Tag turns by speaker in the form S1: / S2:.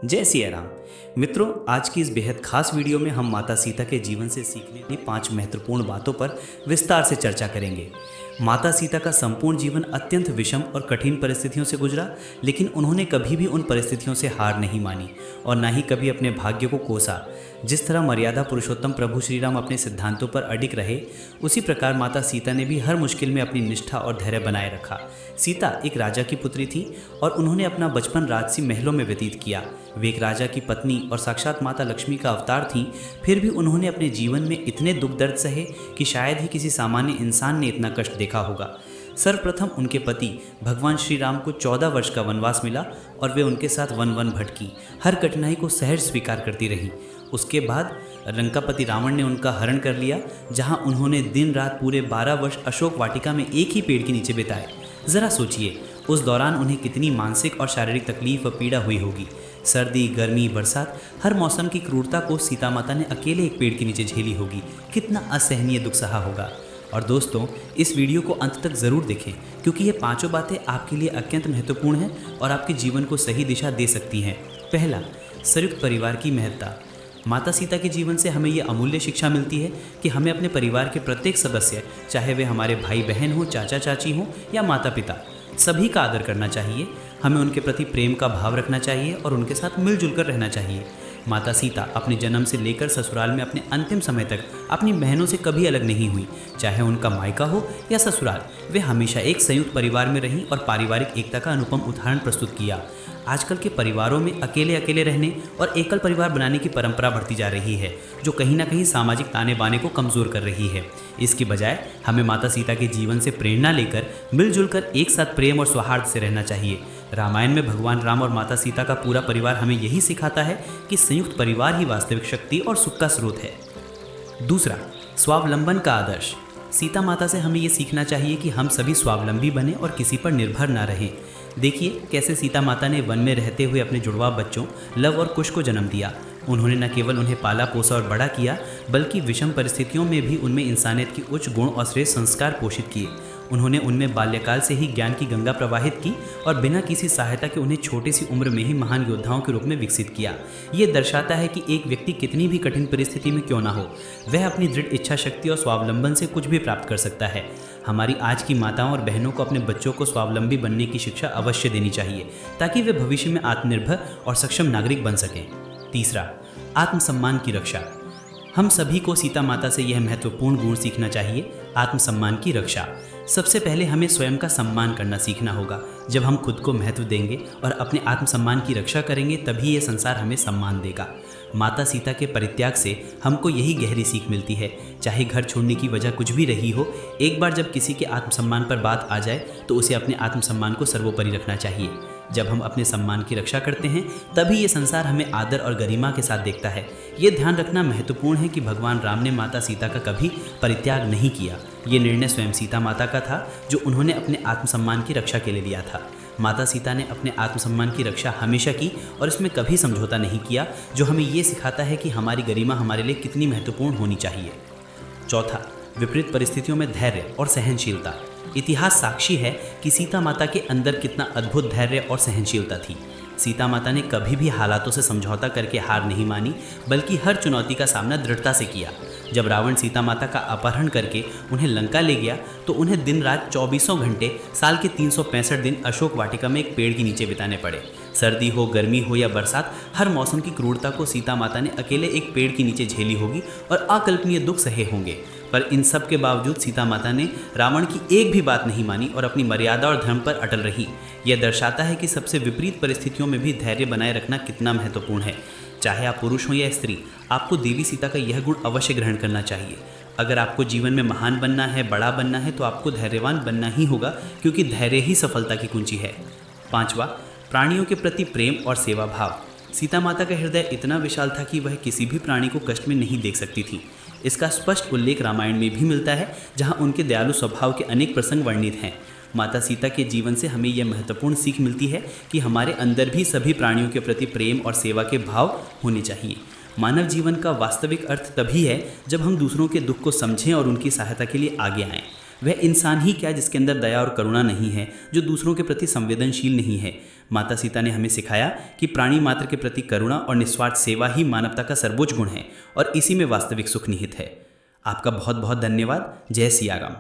S1: जय सिया राम। मित्रों, आज की इस बेहद खास वीडियो में हम माता सीता के जीवन से सीखने वाली 5 महत्वपूर्ण बातों पर विस्तार से चर्चा करेंगे। माता सीता का संपूर्ण जीवन अत्यंत विषम और कठिन परिस्थितियों से गुजरा, लेकिन उन्होंने कभी भी उन परिस्थितियों से हार नहीं मानी और न ही कभी अपने भाग्य को कोसा। जिस तरह मर्यादा पुरुषोत्तम प्रभु श्री राम अपने सिद्धांतों पर अडिग रहे, उसी प्रकार माता सीता ने भी हर मुश्किल में अपनी निष्ठा और धैर्य बनाए रखा। सीता एक राजा की पुत्री थी और उन्होंने अपना बचपन राजसी महलों में व्यतीत किया। वे एक राजा की पत्नी और साक्षात माता लक्ष्मी का अवतार थीं। फिर भी उन्होंने अपने जीवन में इतने दुख दर्द सहे कि शायद ही किसी सामान्य इंसान ने इतना कष्ट देखा होगा। सर्वप्रथम उनके पति भगवान श्री राम को 14 वर्ष का वनवास मिला और वे उनके साथ वन वन भटकी, हर कठिनाई को सहज स्वीकार करती रही। उसके बाद लंकापति रावण ने उनका हरण कर लिया, जहां उन्होंने दिन रात पूरे 12 वर्ष अशोक वाटिका में एक ही पेड़ के नीचे बिताए। जरा सोचिए, उस दौरान उन्हें कितनी मानसिक और शारीरिक तकलीफ व पीड़ा हुई होगी। सर्दी, गर्मी, बरसात, हर मौसम की क्रूरता को सीता माता ने अकेले एक पेड़ के नीचे झेली होगी। कितना असहनीय दुख सहा होगा। और दोस्तों, इस वीडियो को अंत तक ज़रूर देखें, क्योंकि ये 5 बातें आपके लिए अत्यंत महत्वपूर्ण हैं और आपके जीवन को सही दिशा दे सकती हैं। पहला, संयुक्त परिवार की महत्ता। माता सीता के जीवन से हमें ये अमूल्य शिक्षा मिलती है कि हमें अपने परिवार के प्रत्येक सदस्य, चाहे वे हमारे भाई बहन हों, चाचा चाची हों या माता पिता, सभी का आदर करना चाहिए। हमें उनके प्रति प्रेम का भाव रखना चाहिए और उनके साथ मिलजुल कर रहना चाहिए। माता सीता अपने जन्म से लेकर ससुराल में अपने अंतिम समय तक अपनी बहनों से कभी अलग नहीं हुई। चाहे उनका मायका हो या ससुराल, वे हमेशा एक संयुक्त परिवार में रहीं और पारिवारिक एकता का अनुपम उदाहरण प्रस्तुत किया। आजकल के परिवारों में अकेले अकेले रहने और एकल परिवार बनाने की परंपरा बढ़ती जा रही है, जो कहीं ना कहीं सामाजिक ताने बाने को कमज़ोर कर रही है। इसकी बजाय हमें माता सीता के जीवन से प्रेरणा लेकर मिलजुल कर एक साथ प्रेम और सौहार्द से रहना चाहिए। रामायण में भगवान राम और माता सीता का पूरा परिवार हमें यही सिखाता है कि संयुक्त परिवार ही वास्तविक शक्ति और सुख का स्रोत है। दूसरा, स्वावलंबन का आदर्श। सीता माता से हमें ये सीखना चाहिए कि हम सभी स्वावलंबी बने और किसी पर निर्भर ना रहें। देखिए कैसे सीता माता ने वन में रहते हुए अपने जुड़वा बच्चों लव और कुश को जन्म दिया। उन्होंने न केवल उन्हें पाला पोसा और बड़ा किया, बल्कि विषम परिस्थितियों में भी उनमें इंसानियत की उच्च गुण और श्रेष्ठ संस्कार पोषित किए। उन्होंने उनमें बाल्यकाल से ही ज्ञान की गंगा प्रवाहित की और बिना किसी सहायता के उन्हें छोटी सी उम्र में ही महान योद्धाओं के रूप में विकसित किया। ये दर्शाता है कि एक व्यक्ति कितनी भी कठिन परिस्थिति में क्यों ना हो, वह अपनी दृढ़ इच्छा शक्ति और स्वावलंबन से कुछ भी प्राप्त कर सकता है। हमारी आज की माताओं और बहनों को अपने बच्चों को स्वावलंबी बनने की शिक्षा अवश्य देनी चाहिए, ताकि वे भविष्य में आत्मनिर्भर और सक्षम नागरिक बन सकें। तीसरा, आत्मसम्मान की रक्षा। हम सभी को सीता माता से यह महत्वपूर्ण गुण सीखना चाहिए, आत्मसम्मान की रक्षा। सबसे पहले हमें स्वयं का सम्मान करना सीखना होगा। जब हम खुद को महत्व देंगे और अपने आत्मसम्मान की रक्षा करेंगे, तभी ये संसार हमें सम्मान देगा। माता सीता के परित्याग से हमको यही गहरी सीख मिलती है। चाहे घर छोड़ने की वजह कुछ भी रही हो, एक बार जब किसी के आत्मसम्मान पर बात आ जाए तो उसे अपने आत्मसम्मान को सर्वोपरि रखना चाहिए। जब हम अपने सम्मान की रक्षा करते हैं, तभी ये संसार हमें आदर और गरिमा के साथ देखता है। ये ध्यान रखना महत्वपूर्ण है कि भगवान राम ने माता सीता का कभी परित्याग नहीं किया। ये निर्णय स्वयं सीता माता का था, जो उन्होंने अपने आत्मसम्मान की रक्षा के लिए लिया था। माता सीता ने अपने आत्मसम्मान की रक्षा हमेशा की और इसमें कभी समझौता नहीं किया, जो हमें ये सिखाता है कि हमारी गरिमा हमारे लिए कितनी महत्वपूर्ण होनी चाहिए। चौथा, विपरीत परिस्थितियों में धैर्य और सहनशीलता। इतिहास साक्षी है कि सीता माता के अंदर कितना अद्भुत धैर्य और सहनशीलता थी। सीता माता ने कभी भी हालातों से समझौता करके हार नहीं मानी, बल्कि हर चुनौती का सामना दृढ़ता से किया। जब रावण सीता माता का अपहरण करके उन्हें लंका ले गया, तो उन्हें दिन रात 24 घंटे साल के 365 दिन अशोक वाटिका में एक पेड़ के नीचे बिताने पड़े। सर्दी हो, गर्मी हो या बरसात, हर मौसम की क्रूरता को सीता माता ने अकेले एक पेड़ के नीचे झेली होगी और अकल्पनीय दुख सहे होंगे। पर इन सब के बावजूद सीता माता ने रावण की एक भी बात नहीं मानी और अपनी मर्यादा और धर्म पर अटल रही। यह दर्शाता है कि सबसे विपरीत परिस्थितियों में भी धैर्य बनाए रखना कितना महत्वपूर्ण है। चाहे आप पुरुष हो या स्त्री, आपको देवी सीता का यह गुण अवश्य ग्रहण करना चाहिए। अगर आपको जीवन में महान बनना है, बड़ा बनना है, तो आपको धैर्यवान बनना ही होगा, क्योंकि धैर्य ही सफलता की कुंजी है। पांचवा, प्राणियों के प्रति प्रेम और सेवा भाव। सीता माता का हृदय इतना विशाल था कि वह किसी भी प्राणी को कष्ट में नहीं देख सकती थी। इसका स्पष्ट उल्लेख रामायण में भी मिलता है, जहां उनके दयालु स्वभाव के अनेक प्रसंग वर्णित हैं। माता सीता के जीवन से हमें यह महत्वपूर्ण सीख मिलती है कि हमारे अंदर भी सभी प्राणियों के प्रति प्रेम और सेवा के भाव होने चाहिए। मानव जीवन का वास्तविक अर्थ तभी है जब हम दूसरों के दुख को समझें और उनकी सहायता के लिए आगे आएं। वह इंसान ही क्या जिसके अंदर दया और करुणा नहीं है, जो दूसरों के प्रति संवेदनशील नहीं है। माता सीता ने हमें सिखाया कि प्राणी मात्र के प्रति करुणा और निस्वार्थ सेवा ही मानवता का सर्वोच्च गुण है और इसी में वास्तविक सुख निहित है। आपका बहुत बहुत धन्यवाद। जय सिया राम।